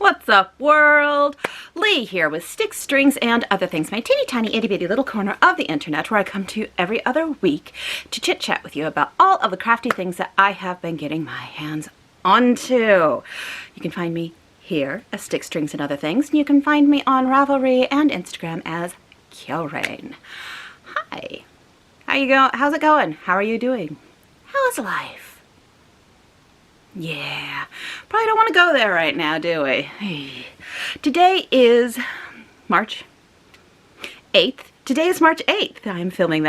What's up, world? Lee here with Sticks, Strings, and Other Things, my teeny tiny itty bitty little corner of the internet where I come to you every other week to chit chat with you about all of the crafty things that I have been getting my hands onto. You can find me here as Sticks, Strings, and Other Things, and you can find me on Ravelry and Instagram as Kjellrain. Hi. How's it going? How are you doing? How is life? Yeah, probably don't want to go there right now, do we? Today is March 8th. Today is March 8th. I'm filming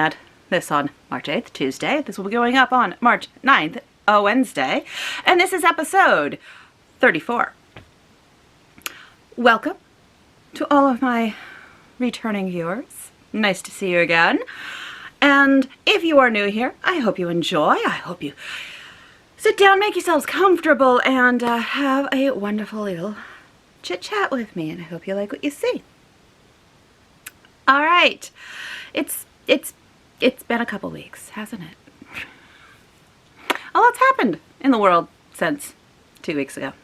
this on March 8th, Tuesday. This will be going up on March 9th, a Wednesday. And this is episode 34. Welcome to all of my returning viewers. Nice to see you again. And if you are new here, I hope you enjoy. I hope you sit down, make yourselves comfortable, and have a wonderful little chit-chat with me, and I hope you like what you see. All right. It's been a couple weeks, hasn't it? A lot's happened in the world since 2 weeks ago.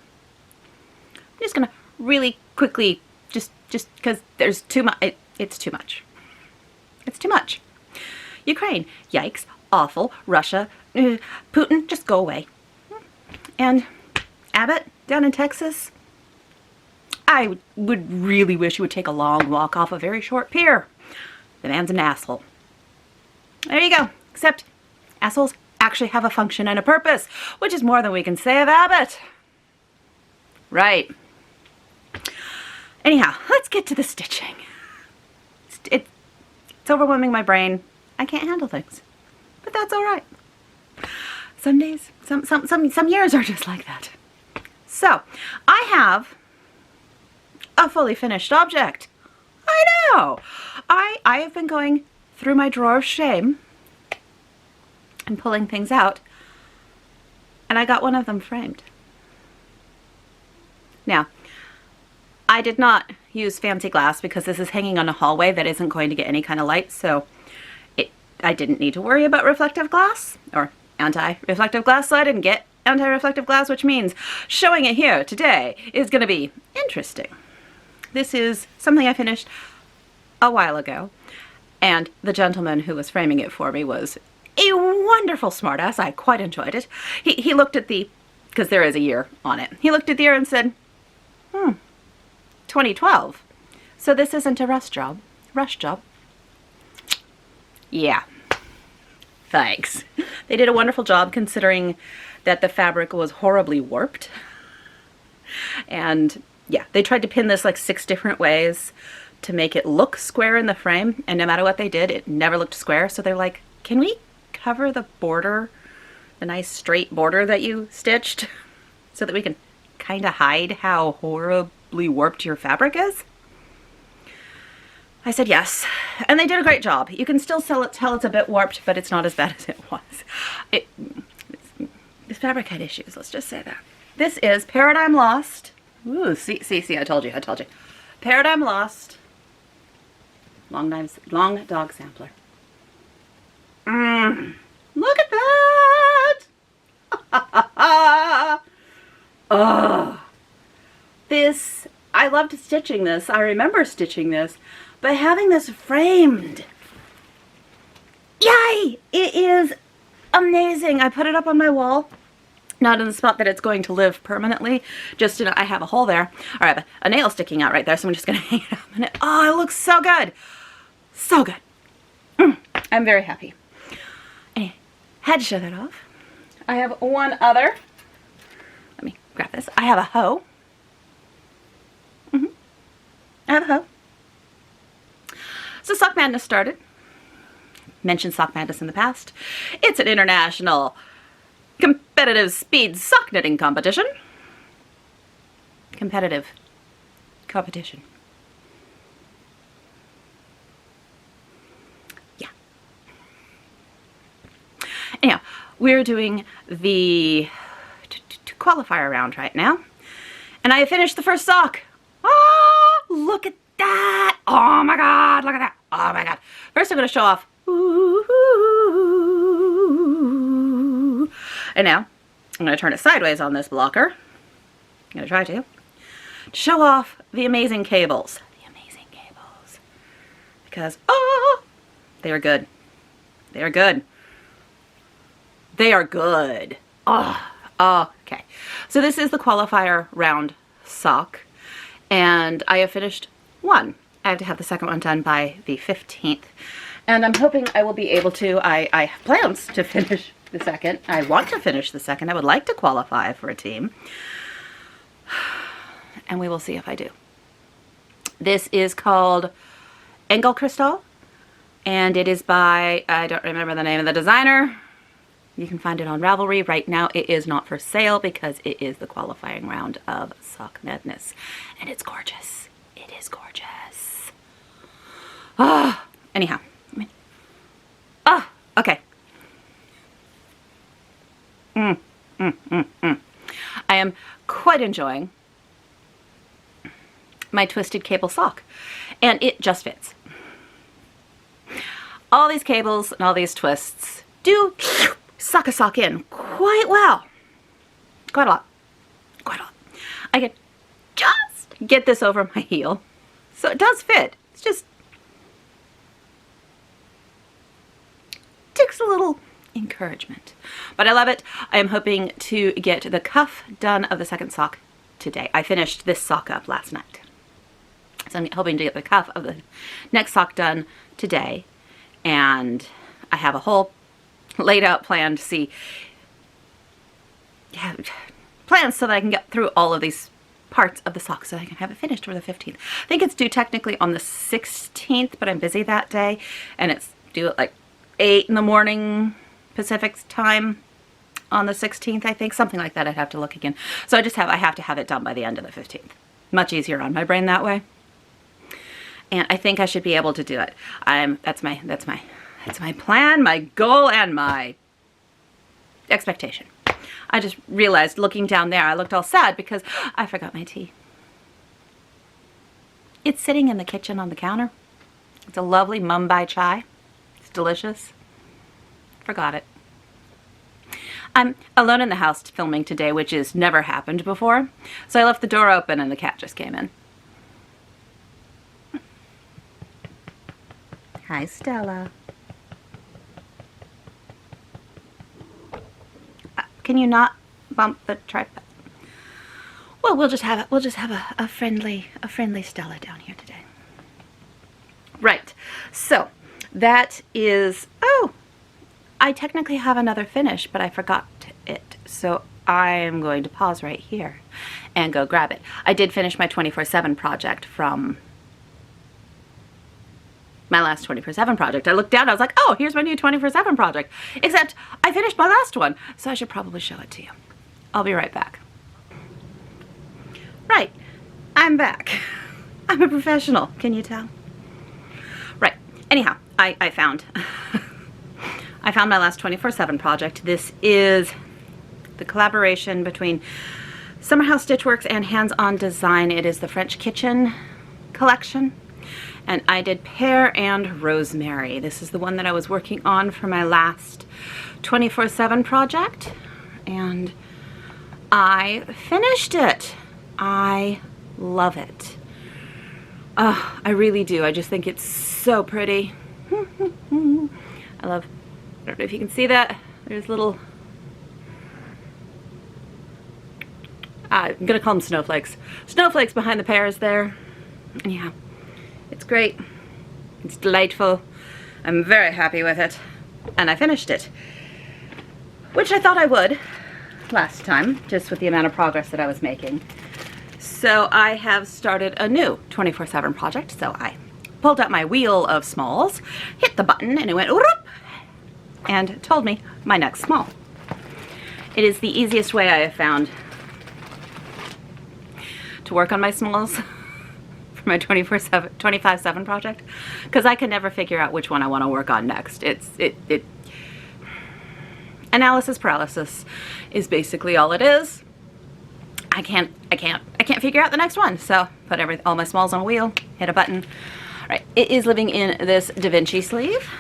I'm just gonna really quickly, just because there's too much, it's too much. It's too much. Ukraine, yikes, awful. Russia, Putin, just go away. And Abbott down in Texas, I would really wish he would take a long walk off a very short pier. The man's an asshole. There you go. Except assholes actually have a function and a purpose, which is more than we can say of Abbott. Right. Anyhow, let's get to the stitching. It's overwhelming my brain. I can't handle things. But that's all right. Some days, some years are just like that. So, I have a fully finished object. I know. I have been going through my drawer of shame and pulling things out, and I got one of them framed. Now, I did not use fancy glass because this is hanging on a hallway that isn't going to get any kind of light, so I didn't need to worry about reflective glass or anti-reflective glass, so I didn't get anti-reflective glass, which means showing it here today is going to be interesting. This is something I finished a while ago, and the gentleman who was framing it for me was a wonderful smartass. I quite enjoyed it. He looked at because there is a year on it, he looked at the year and said, 2012. So this isn't a rush job. Yeah. Thanks. They did a wonderful job considering that the fabric was horribly warped. And yeah, they tried to pin this like 6 different ways to make it look square in the frame. And no matter what they did, it never looked square. So they're like, can we cover the border, the nice straight border that you stitched, so that we can kind of hide how horribly warped your fabric is? I said yes, and they did a great job. You can still tell it's a bit warped, but it's not as bad as it was. This fabric had issues, let's just say that. This is Paradigm Lost. Ooh, see, I told you. Paradigm Lost long dog sampler. Look at that! Oh, this, I loved stitching this. I remember stitching this. But having this framed, yay! It is amazing. I put it up on my wall, not in the spot that it's going to live permanently, just I have a hole there, or I have a nail sticking out right there, so I'm just going to hang it up a minute. Oh, it looks so good. So good. I'm very happy. Anyway, had to show that off. I have one other. Let me grab this. I have a hoe. I have a hoe. So Sock Madness started. Mentioned Sock Madness in the past. It's an international competitive speed sock knitting competition. Competitive competition. Yeah. Anyhow, we're doing the qualifier round right now. And I finished the first sock. Oh, look at that. Oh my God, look at that. Oh my God. First I'm going to show off. And now I'm going to turn it sideways on this blocker. I'm going to try to. to show off the amazing cables. The amazing cables. Because, oh, they are good. They are good. They are good. Oh, okay. So this is the qualifier round sock, and I have finished one. I have to have the second one done by the 15th, and I'm hoping I will be able to. I have plans to finish the second. I want to finish the second. I would like to qualify for a team, and we will see if I do. This is called Engel Crystal, and it is by, I don't remember the name of the designer. You can find it on Ravelry. Right now it is not for sale because it is the qualifying round of Sock Madness. And it's gorgeous. It is gorgeous. Anyhow. Okay. I am quite enjoying my twisted cable sock. And it just fits. All these cables and all these twists do suck a sock in quite well. Quite a lot. Quite a lot. I can just get this over my heel. So it does fit. It's just takes a little encouragement. But I love it. I am hoping to get the cuff done of the second sock today. I finished this sock up last night. So I'm hoping to get the cuff of the next sock done today. And I have a whole laid out plan to see, plans so that I can get through all of these parts of the sock so that I can have it finished for the 15th. I think it's due technically on the 16th, but I'm busy that day, and it's due at like 8 in the morning Pacific time on the 16th, I think, something like that. I'd have to look again. So I have to have it done by the end of the 15th. Much easier on my brain that way, and I think I should be able to do it. That's my plan, my goal, and my expectation. I just realized looking down there, I looked all sad because I forgot my tea. It's sitting in the kitchen on the counter. It's a lovely Mumbai chai. It's delicious. Forgot it. I'm alone in the house filming today, which has never happened before. So I left the door open and the cat just came in. Hi, Stella. Can you not bump the tripod? Well, we'll just have a friendly Stella down here today. Right. So that is, oh, I technically have another finish, but I forgot it. So I'm going to pause right here and go grab it. I did finish my 24/7 project from my last 24/7 project. I looked down, I was like, oh, here's my new 24/7 project. Except I finished my last one, so I should probably show it to you. I'll be right back. Right, I'm back. I'm a professional, can you tell? Right, anyhow, I found I found my last 24/7 project. This is the collaboration between Summer House Stitchworks and Hands On Design. It is the French Kitchen collection. And I did Pear and Rosemary. This is the one that I was working on for my last 24/7 project. And I finished it. I love it. Oh, I really do. I just think it's so pretty. I don't know if you can see that. There's little, I'm gonna call them snowflakes. Snowflakes behind the pears there. Yeah. It's great. It's delightful. I'm very happy with it. And I finished it. Which I thought I would last time, just with the amount of progress that I was making. So I have started a new 24/7 project. So I pulled out my wheel of smalls, hit the button, and it went whoop, and told me my next small. It is the easiest way I have found to work on my smalls. My 25/7 project, because I can never figure out which one I want to work on next. Analysis paralysis is basically all it is. I can't figure out the next one. So put all my smalls on a wheel, hit a button. All right, it is living in this Da Vinci sleeve.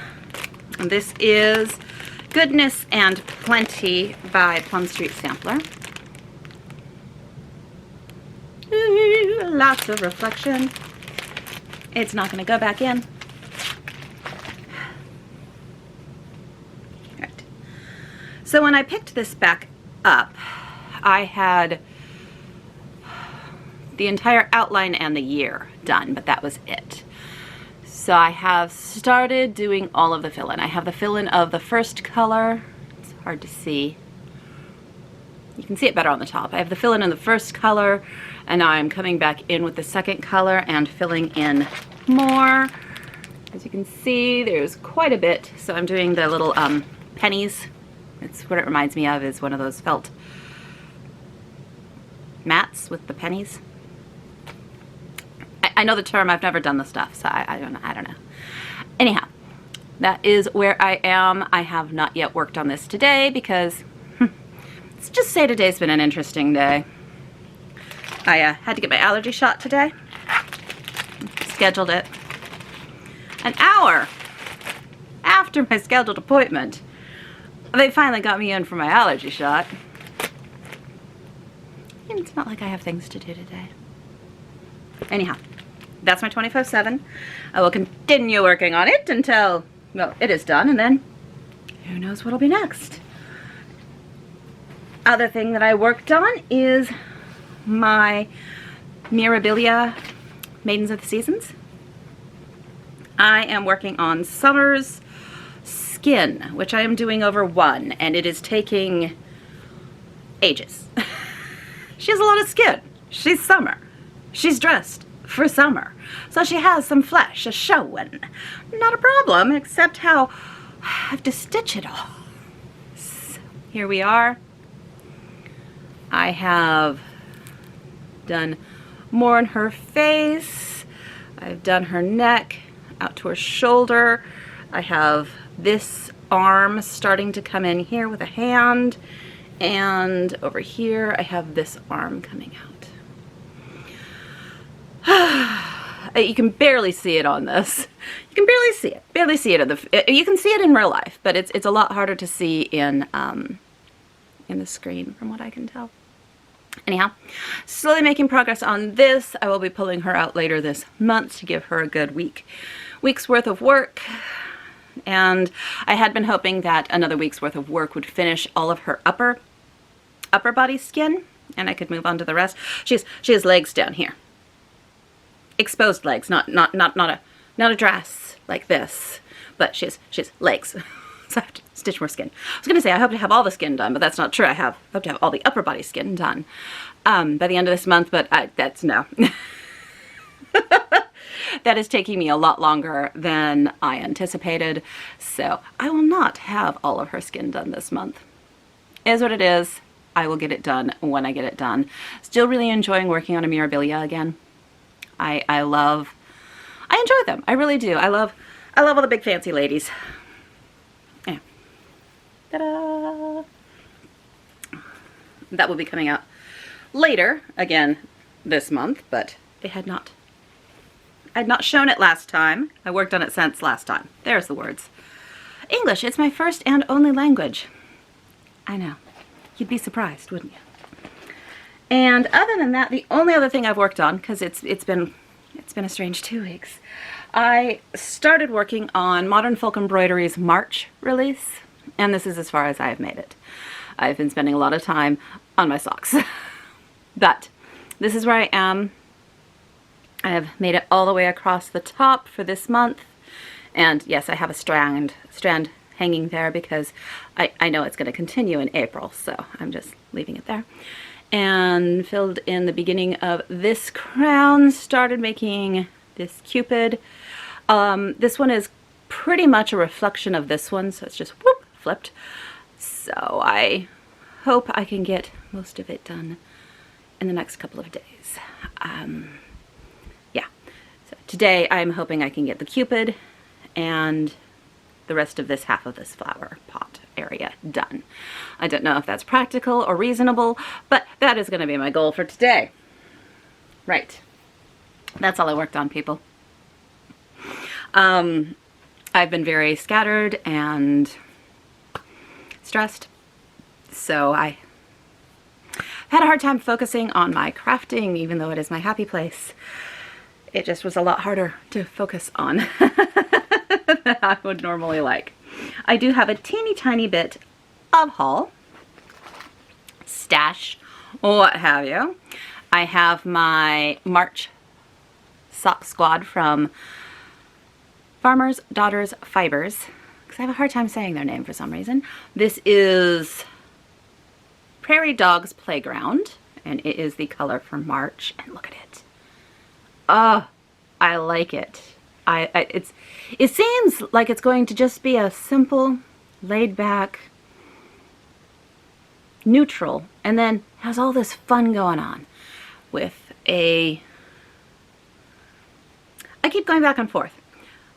And this is Goodness and Plenty by Plum Street Sampler. lots of reflection. It's not going to go back in. Right. So when I picked this back up, I had the entire outline and the year done, but that was it. So I have started doing all of the fill-in. I have the fill-in of the first color. It's hard to see. You can see it better on the top. I have the fill-in of the first color, and now I'm coming back in with the second color and filling in more. As you can see, there's quite a bit. So I'm doing the little pennies. It's what it reminds me of, is one of those felt mats with the pennies. I know the term, I've never done the stuff, so I don't know. Anyhow, that is where I am. I have not yet worked on this today because, let's just say today's been an interesting day. I had to get my allergy shot today. Scheduled it an hour after my scheduled appointment. They finally got me in for my allergy shot. And it's not like I have things to do today. Anyhow, that's my 24/7. I will continue working on it until, well, it is done, and then who knows what'll be next. Other thing that I worked on is my Mirabilia Maidens of the Seasons. I am working on Summer's skin, which I am doing over one, and it is taking ages. She has a lot of skin. She's Summer. She's dressed for summer. So she has some flesh, a showing. Not a problem, except how I have to stitch it all. So here we are. I have done more on her face. I've done her neck out to her shoulder. I have this arm starting to come in here with a hand. And over here, I have this arm coming out. You can barely see it on this. You can barely see it. Barely see it. You can see it in real life, but it's a lot harder to see in the screen, from what I can tell. Anyhow, slowly making progress on this. I will be pulling her out later this month to give her a good week's worth of work. And I had been hoping that another week's worth of work would finish all of her upper body skin, and I could move on to the rest. She has legs down here, exposed legs, not a dress like this, but she has legs. So I have to stitch more skin. I was gonna say I hope to have all the skin done, but that's not true. I hope to have all the upper body skin done by the end of this month, but that's no. That is taking me a lot longer than I anticipated, so I will not have all of her skin done this month. It is what it is. I will get it done when I get it done. Still really enjoying working on a Mirabilia again. I enjoy them. I really do. I love all the big fancy ladies. Yeah. Ta-da! That will be coming out later, again, this month, but I had not shown it last time. I worked on it since last time. There's the words. English, it's my first and only language. I know. You'd be surprised, wouldn't you? And other than that, the only other thing I've worked on, because it's been a strange 2 weeks, I started working on Modern Folk Embroidery's March release, and this is as far as I have made it. I've been spending a lot of time on my socks. But this is where I am. I have made it all the way across the top for this month. And yes, I have a strand hanging there because I know it's going to continue in April, so I'm just leaving it there. And filled in the beginning of this crown, started making this Cupid. This one is pretty much a reflection of this one, so it's just whoop, flipped. So I hope I can get most of it done in the next couple of days. Yeah, so today I'm hoping I can get the Cupid and the rest of this half of this flower pot area done. I don't know if that's practical or reasonable, but that is going to be my goal for today. Right. That's all I worked on, people. I've been very scattered and stressed, so I I've had a hard time focusing on my crafting, even though it is my happy place. It just was a lot harder to focus on than I would normally like. I do have a teeny tiny bit of haul, stash, what have you. I have my March sock squad from Farmer's Daughters Fibers, because I have a hard time saying their name for some reason. This is Prairie Dogs Playground, and it is the color for March, and look at it. Oh, I like it. It seems like it's going to just be a simple, laid-back, neutral, and then has all this fun going on with a... I keep going back and forth.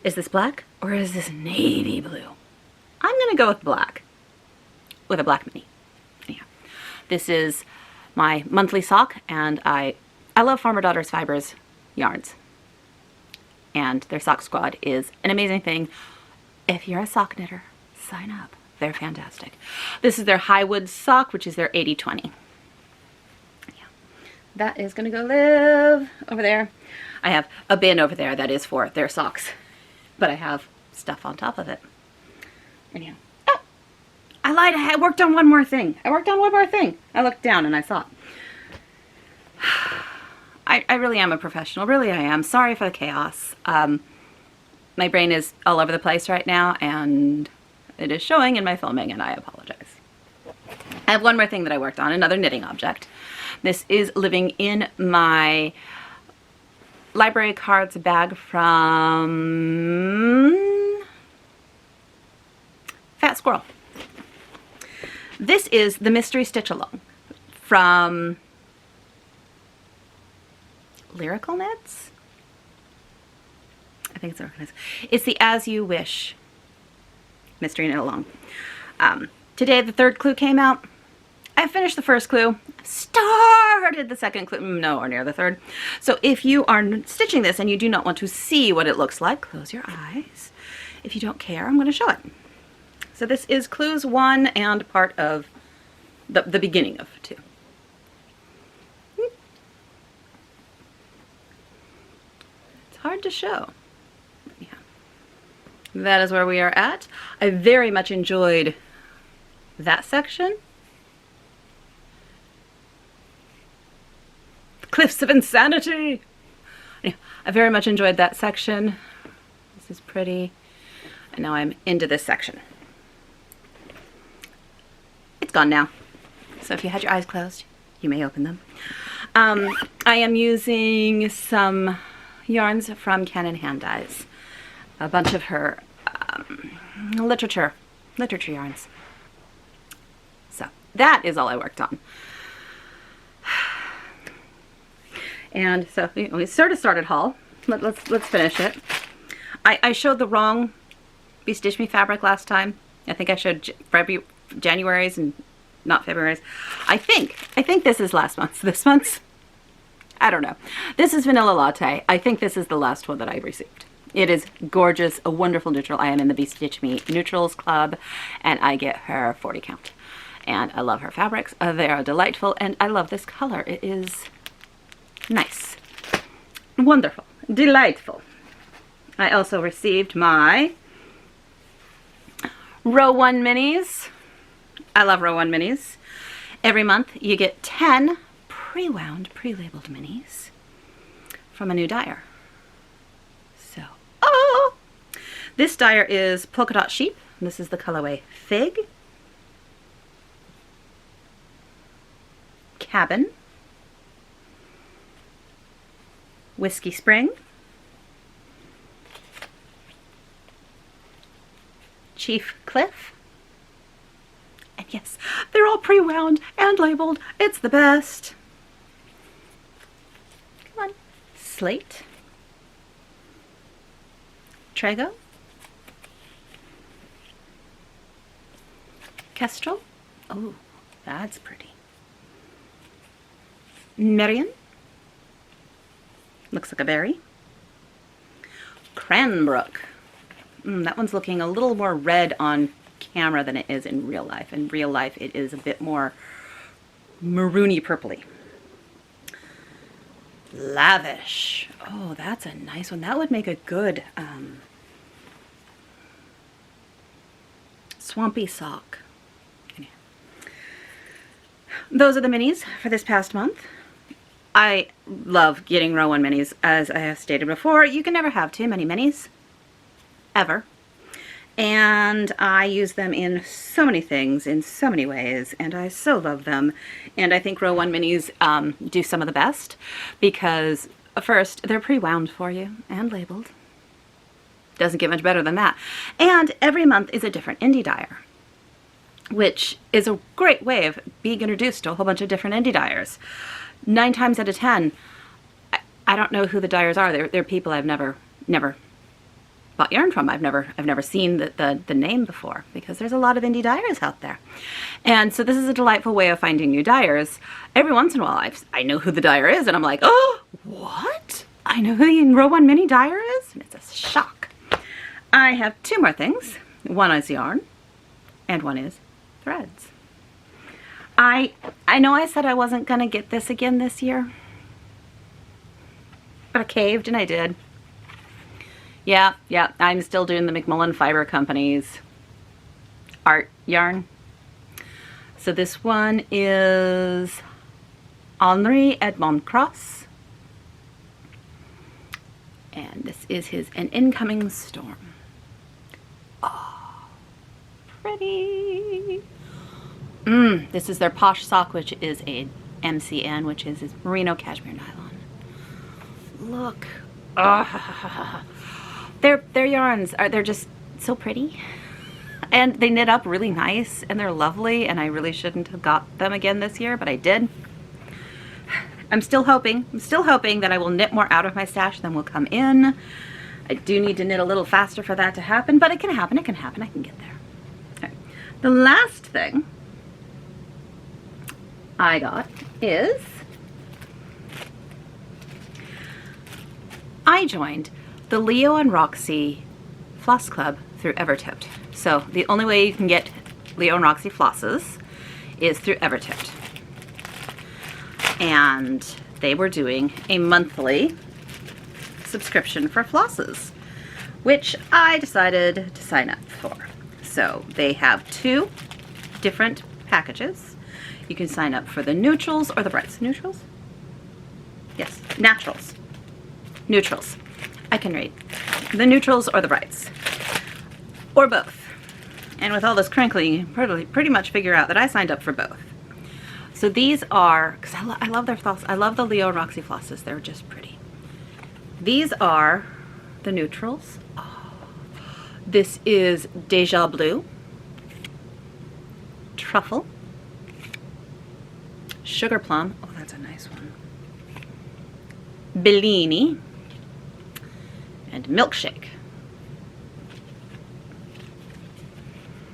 Is this black or is this navy blue? I'm gonna go with black, with a black mini. Anyhow, this is my monthly sock, and I love Farmer Daughters Fibers yarns, and their sock squad is an amazing thing. If you're a sock knitter, sign up. They're fantastic. This is their Highwood sock, which is their 80/20. Yeah. That is gonna go live over there. I have a bin over there that is for their socks, but I have stuff on top of it. Anyhow, oh, I lied. I worked on one more thing. I looked down and I saw it. I really am a professional. Really, I am. Sorry for the chaos. My brain is all over the place right now, and it is showing in my filming, and I apologize. I have one more thing that I worked on, another knitting object. This is living in my library cards bag from Fat Squirrel. This is the Mystery Stitch Along from Lyrical Knits? I think it's organized. It's the As You Wish Mystery Knit Along. Today the third clue came out. I finished the first clue, started the second clue, nowhere near the third. So if you are stitching this and you do not want to see what it looks like, close your eyes. If you don't care, I'm going to show it. So this is clues 1 and part of the beginning of 2. It's hard to show. Yeah. That is where we are at. I very much enjoyed that section. Cliffs of Insanity. Yeah, I very much enjoyed that section. This is pretty. And now I'm into this section. It's gone now. So if you had your eyes closed, you may open them. I am using some yarns from Cannon Hand Dyes. A bunch of her literature yarns. So that is all I worked on. And so we sort of started haul. Let's finish it. I showed the wrong Bestitch Me fabric last time. I think I showed January's and not February's. I think this is last month's. This month's, I don't know. This is Vanilla Latte. I think this is the last one that I received. It is gorgeous, a wonderful neutral. I am in the Bestitch Me Neutrals Club, and I get her 40 count. And I love her fabrics. They are delightful, and I love this color. It is nice, wonderful, delightful. I also received my Row 1 minis. I love Row 1 minis. Every month you get 10 pre-wound, pre-labeled minis from a new dyer. So, oh! This dyer is Polka Dot Sheep. This is the colorway Fig, Cabin, Whiskey Spring, Chief Cliff, and yes, they're all pre-wound and labeled. It's the best. Come on. Slate, Trago, Kestrel. Oh, that's pretty. Marion. Looks like a berry. Cranbrook. That one's looking a little more red on camera than it is in real life. In real life, it is a bit more maroony purpley. Lavish. Oh, that's a nice one. That would make a good swampy sock. Those are the minis for this past month. I love getting Row 1 minis. As I have stated before, you can never have too many minis. Ever. And I use them in so many things, in so many ways, and I so love them. And I think Row 1 minis do some of the best because, first, they're pre-wound for you and labeled. Doesn't get much better than that. And every month is a different indie dyer, which is a great way of being introduced to a whole bunch of different indie dyers. 9 times out of 10, I don't know who the dyers are. They're people I've never bought yarn from. I've never seen the name before because there's a lot of indie dyers out there. And so this is a delightful way of finding new dyers. Every once in a while I know who the dyer is and I'm like, oh, what? I know who the Row 1 mini dyer is? And it's a shock. I have 2 more things. One is yarn and one is threads. I know I said I wasn't gonna get this again this year, but I caved and I did. Yeah, I'm still doing the McMullen Fiber Company's art yarn. So this one is Henri Edmond Cross. And this is An Incoming Storm. Oh, pretty. This is their Posh Sock, which is a MCN, which is merino cashmere nylon. Look. Their yarns they're just so pretty. And they knit up really nice and they're lovely, and I really shouldn't have got them again this year, but I did. I'm still hoping that I will knit more out of my stash than will come in. I do need to knit a little faster for that to happen, but it can happen, I can get there. Okay. The last thing I got is I joined the Leo and Roxy Floss Club through Evertote. So the only way you can get Leo and Roxy flosses is through Evertote. And they were doing a monthly subscription for flosses, which I decided to sign up for. So they have 2 different packages. You can sign up for the neutrals or the brights. Neutrals? Yes, naturals. Neutrals. I can read. The neutrals or the brights. Or both. And with all this crinkling, you can pretty much figure out that I signed up for both. So these are, because I love their floss. I love the Leo and Roxy flosses. They're just pretty. These are the neutrals. Oh. This is Deja Blue, Truffle, Sugar Plum. Oh, that's a nice one. Bellini, and Milkshake.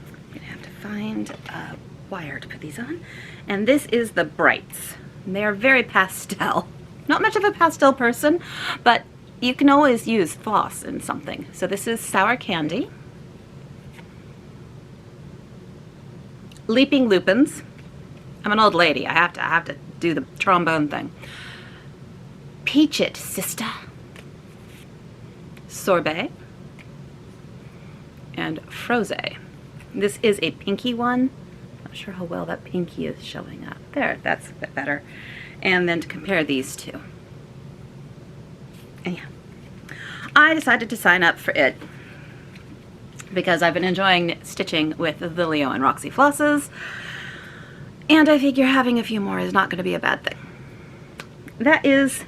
I'm gonna have to find a wire to put these on. And this is the Brights. They are very pastel. Not much of a pastel person, but you can always use floss in something. So this is Sour Candy, Leaping Lupins. I'm an old lady. I have to do the trombone thing. Peach It, Sister. Sorbet. And Froze. This is a pinky one. Not sure how well that pinky is showing up. There, that's a bit better. And then to compare these two. And yeah, I decided to sign up for it because I've been enjoying stitching with the Leo and Roxy flosses, and I figure having a few more is not going to be a bad thing. That is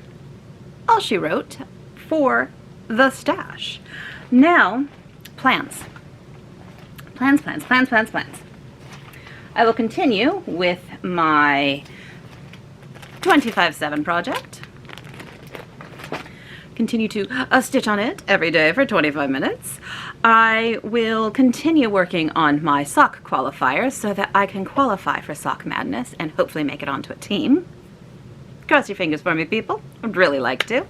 all she wrote for the stash. Now, plans. Plans. I will continue with my 25/7 project. Continue to stitch on it every day for 25 minutes. I will continue working on my sock qualifiers so that I can qualify for Sock Madness and hopefully make it onto a team. Cross your fingers for me, people. I'd really like to.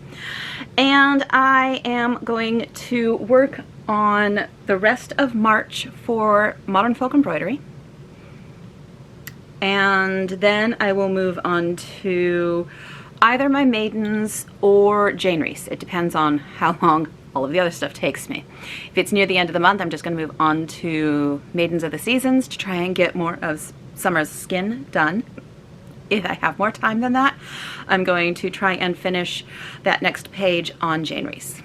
And I am going to work on the rest of March for Modern Folk Embroidery. and then I will move on to either my Maidens or Jane Reese. It depends on how long all of the other stuff takes me. If it's near the end of the month, I'm just going to move on to Maidens of the Seasons to try and get more of Summer's Skin done. If I have more time than that, I'm going to try and finish that next page on Jane Reese.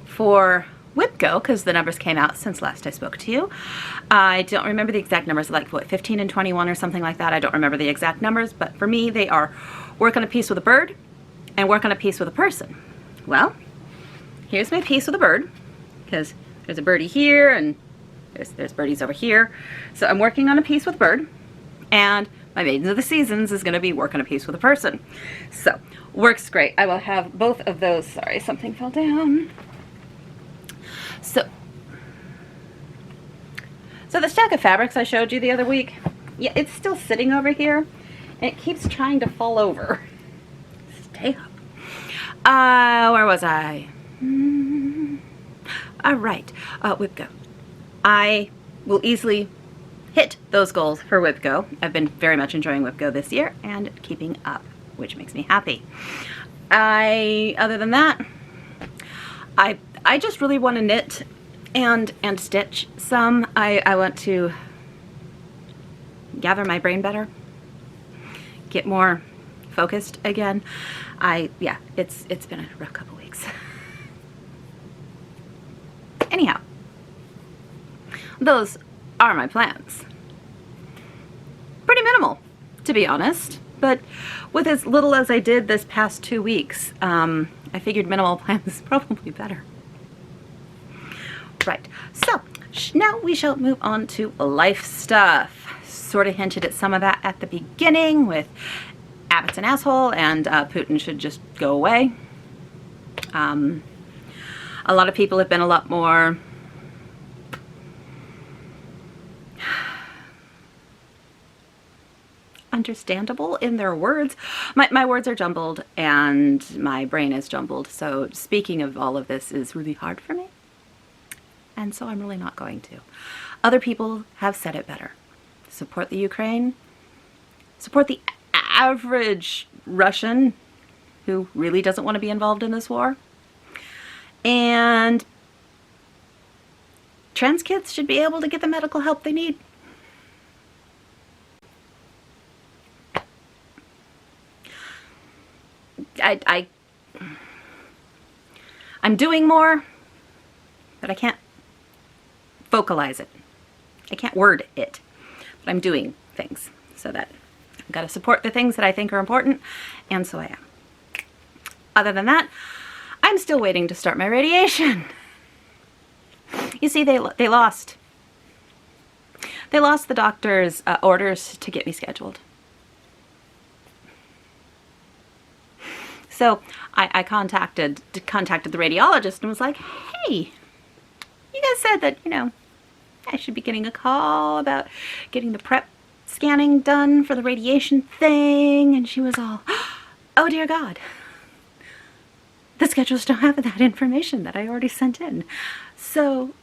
For WIPGO, because the numbers came out since last I spoke to you, I don't remember the exact numbers, like what, 15 and 21 or something like that. I don't remember the exact numbers, but for me they are work on a piece with a bird and work on a piece with a person. Well, here's my piece with a bird, because there's a birdie here and there's birdies over here. So I'm working on a piece with a bird, and my Maidens of the Seasons is going to be work on a piece with a person. So works great. I will have both of those. Sorry, something fell down. So the stack of fabrics I showed you the other week, yeah, it's still sitting over here, and it keeps trying to fall over. Stay up. Where was I? All right, WIPGO. I will easily hit those goals for WIPGO. I've been very much enjoying WIPGO this year and keeping up, which makes me happy. Other than that, I just really want to knit and stitch some. I want to gather my brain better, get more focused again. Yeah, it's been a rough couple weeks. Anyhow, those are my plans. Pretty minimal, to be honest, but with as little as I did this past 2 weeks, I figured minimal plans is probably better. Right, so now we shall move on to life stuff. Sort of hinted at some of that at the beginning with Abbott's an asshole and Putin should just go away. A lot of people have been a lot more understandable in their words. My words are jumbled and my brain is jumbled, so speaking of all of this is really hard for me, and so I'm really not going to. Other people have said it better. Support the Ukraine. Support the average Russian who really doesn't want to be involved in this war. And trans kids should be able to get the medical help they need. I'm doing more, but I can't vocalize it. I can't word it, but I'm doing things so that I've got to support the things that I think are important, and so I am. Other than that, I'm still waiting to start my radiation. You see, they lost the doctor's orders to get me scheduled. So I contacted the radiologist and was like, hey, you guys said that, you know, I should be getting a call about getting the prep scanning done for the radiation thing. And she was all, oh dear God, the schedules don't have that information that I already sent in. So,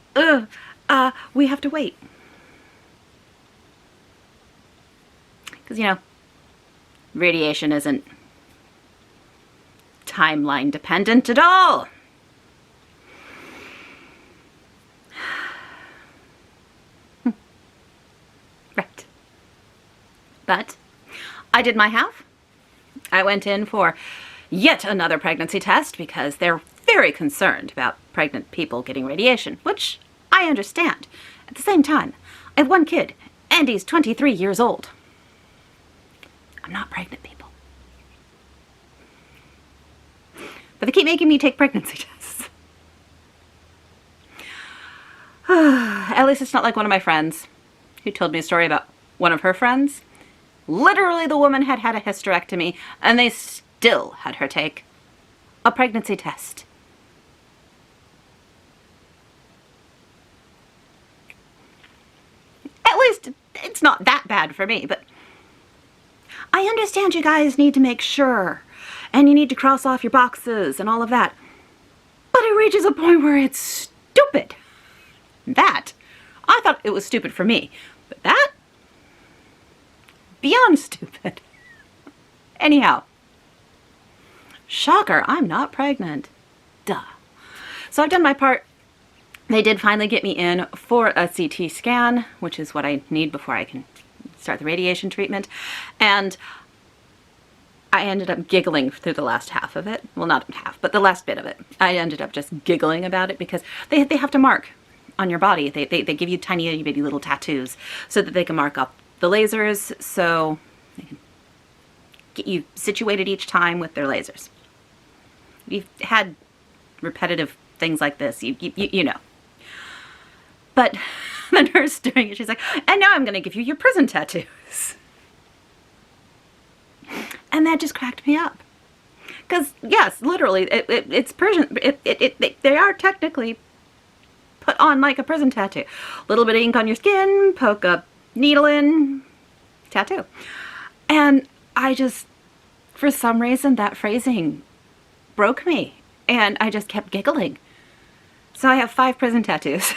we have to wait. Because, you know, radiation isn't timeline dependent at all. Right. But I did my half. I went in for yet another pregnancy test because they're very concerned about pregnant people getting radiation, which I understand. At the same time, I have one kid, and he's 23 years old. I'm not pregnant, people. But they keep making me take pregnancy tests. At least it's not like one of my friends who told me a story about one of her friends. Literally, the woman had had a hysterectomy, and they still had her take a pregnancy test. At least it's not that bad for me, but I understand you guys need to make sure, and you need to cross off your boxes and all of that. But it reaches a point where it's stupid. That, I thought it was stupid for me, but that, Beyond stupid. Anyhow, shocker, I'm not pregnant. Duh. So I've done my part. They did finally get me in for a CT scan, which is what I need before I can start the radiation treatment. And I ended up giggling through the last half of it. Well, not half, but the last bit of it. I ended up just giggling about it because they have to mark on your body. They give you tiny bitty little tattoos so that they can mark up the lasers, so they can get you situated each time with their lasers. You've had repetitive things like this, you know. But the nurse doing it, she's like, and now I'm going to give you your prison tattoos. And that just cracked me up. Because, yes, literally, it's prison. They are technically put on like a prison tattoo. Little bit of ink on your skin, poke a needle in, tattoo. And I just, for some reason, that phrasing broke me. And I just kept giggling. So I have 5 prison tattoos.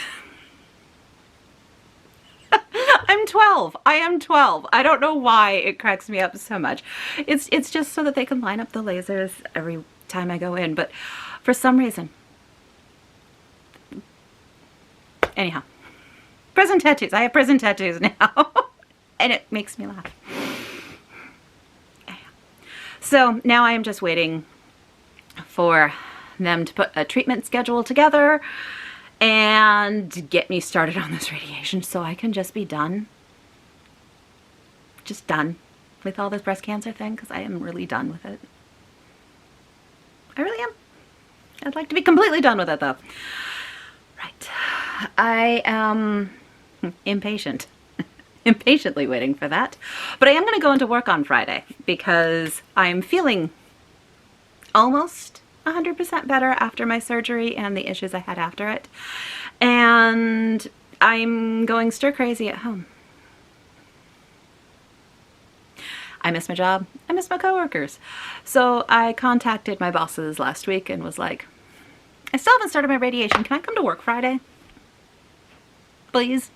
I'm 12. I am 12. I don't know why it cracks me up so much. It's just so that they can line up the lasers every time I go in. But for some reason. Anyhow. Prison tattoos. I have prison tattoos now. And it makes me laugh. Anyhow. So now I am just waiting for them to put a treatment schedule together and get me started on this radiation so I can just be done. Just done with all this breast cancer thing, because I am really done with it. I really am. I'd like to be completely done with it though. Right. I am impatient. Impatiently waiting for that. But I am going to go into work on Friday because I'm feeling almost 100% better after my surgery and the issues I had after it. And I'm going stir crazy at home. I miss my job. I miss my coworkers. So I contacted my bosses last week and was like, I still haven't started my radiation. Can I come to work Friday? Please?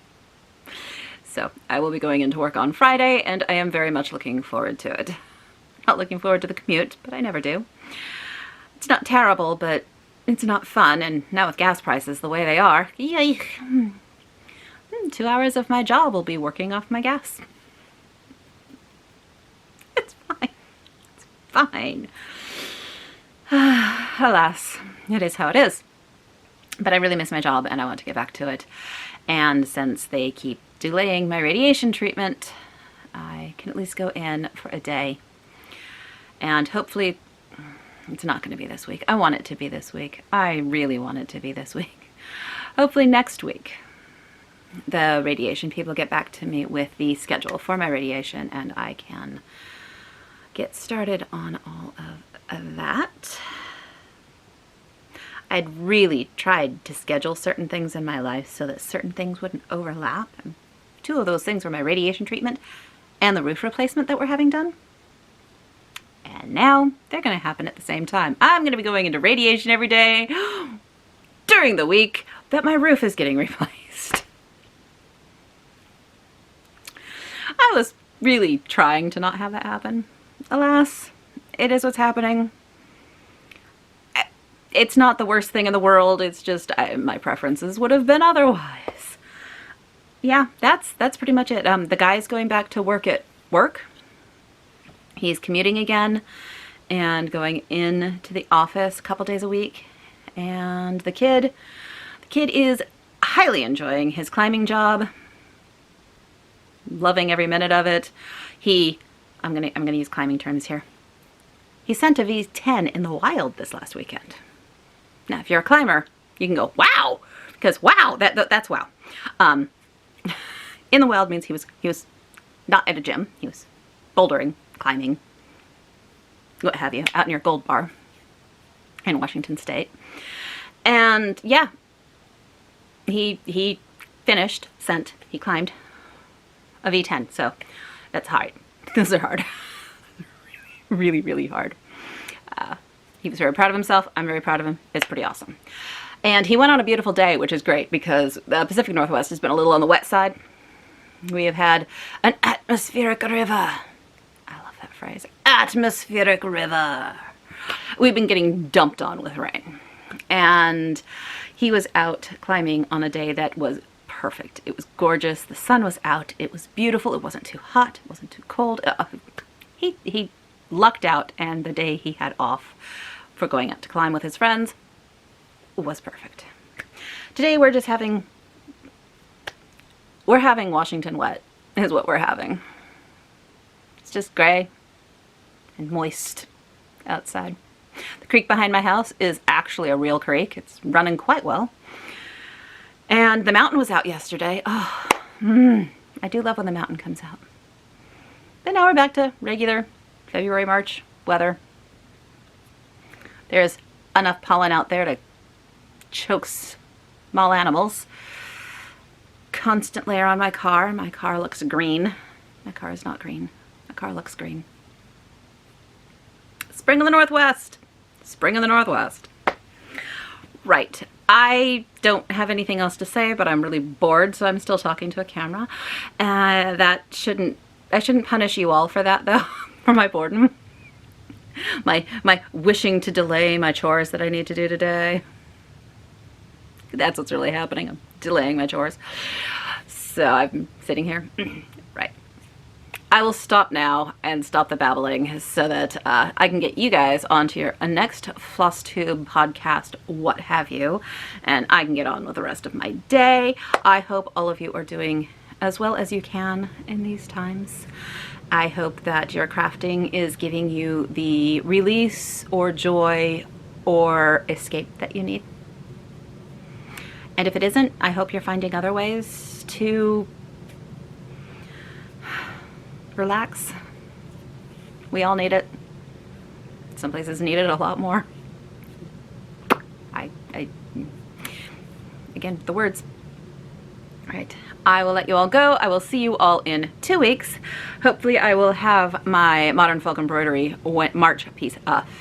So I will be going into work on Friday and I am very much looking forward to it. Not looking forward to the commute, but I never do. It's not terrible, but it's not fun, and now with gas prices the way they are, yay. 2 hours of my job will be working off my gas. It's fine. It's fine. Alas, it is how it is. But I really miss my job, and I want to get back to it. And since they keep delaying my radiation treatment, I can at least go in for a day. And hopefully it's not going to be this week. I want it to be this week. I really want it to be this week. Hopefully next week, the radiation people get back to me with the schedule for my radiation and I can get started on all of that. I'd really tried to schedule certain things in my life so that certain things wouldn't overlap. And 2 of those things were my radiation treatment and the roof replacement that we're having done. And now they're going to happen at the same time. I'm going to be going into radiation every day during the week that my roof is getting replaced. I was really trying to not have that happen. Alas, it is what's happening. It's not the worst thing in the world. It's just my preferences would have been otherwise. Yeah, that's pretty much it. The guy's going back to work at work. He's commuting again and going in to the office a couple days a week. And the kid is highly enjoying his climbing job. Loving every minute of it. I'm gonna use climbing terms here. He sent a V10 in the wild this last weekend. Now, if you're a climber, you can go, wow, because wow, that's wow. In the wild means he was not at a gym. He was bouldering, climbing, what have you, out near Gold Bar in Washington State. And yeah, he finished, he climbed a V10. So that's hard. Those are hard. Really, really hard. He was very proud of himself. I'm very proud of him. It's pretty awesome. And he went on a beautiful day, which is great because the Pacific Northwest has been a little on the wet side. We have had an atmospheric river. I love that phrase. Atmospheric river. We've been getting dumped on with rain. And he was out climbing on a day that was perfect. It was gorgeous. The sun was out. It was beautiful. It wasn't too hot. It wasn't too cold. He lucked out, and the day he had off for going out to climb with his friends was perfect. Today we're having Washington wet is what we're having. It's just gray and moist outside. The creek behind my house is actually a real creek. It's running quite well. And the mountain was out yesterday. Oh, I do love when the mountain comes out. But now we're back to regular February, March weather. There's enough pollen out there to choke small animals. Constant layer on my car. My car looks green. My car is not green. My car looks green. Spring in the Northwest. Spring in the Northwest. Right. I don't have anything else to say, but I'm really bored, so I'm still talking to a camera. I shouldn't punish you all for that, though, for my boredom. My wishing to delay my chores that I need to do today. That's what's really happening. I'm delaying my chores. So I'm sitting here. Right. I will stop now and stop the babbling so that I can get you guys onto your next FlossTube podcast, what have you, and I can get on with the rest of my day. I hope all of you are doing as well as you can in these times. I hope that your crafting is giving you the release or joy or escape that you need. And if it isn't, I hope you're finding other ways to relax. We all need it. Some places need it a lot more. Again, the words. All right. I will let you all go. I will see you all in 2 weeks. Hopefully I will have my Modern Folk Embroidery March piece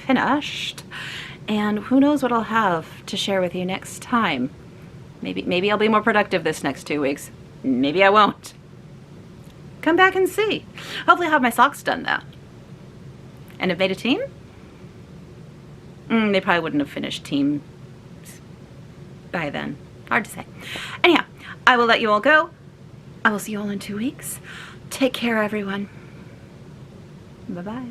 finished. And who knows what I'll have to share with you next time. Maybe I'll be more productive this next 2 weeks. Maybe I won't. Come back and see. Hopefully I'll have my socks done though. And have made a team? They probably wouldn't have finished teams by then. Hard to say. Anyhow, I will let you all go. I will see you all in 2 weeks. Take care, everyone. Bye-bye.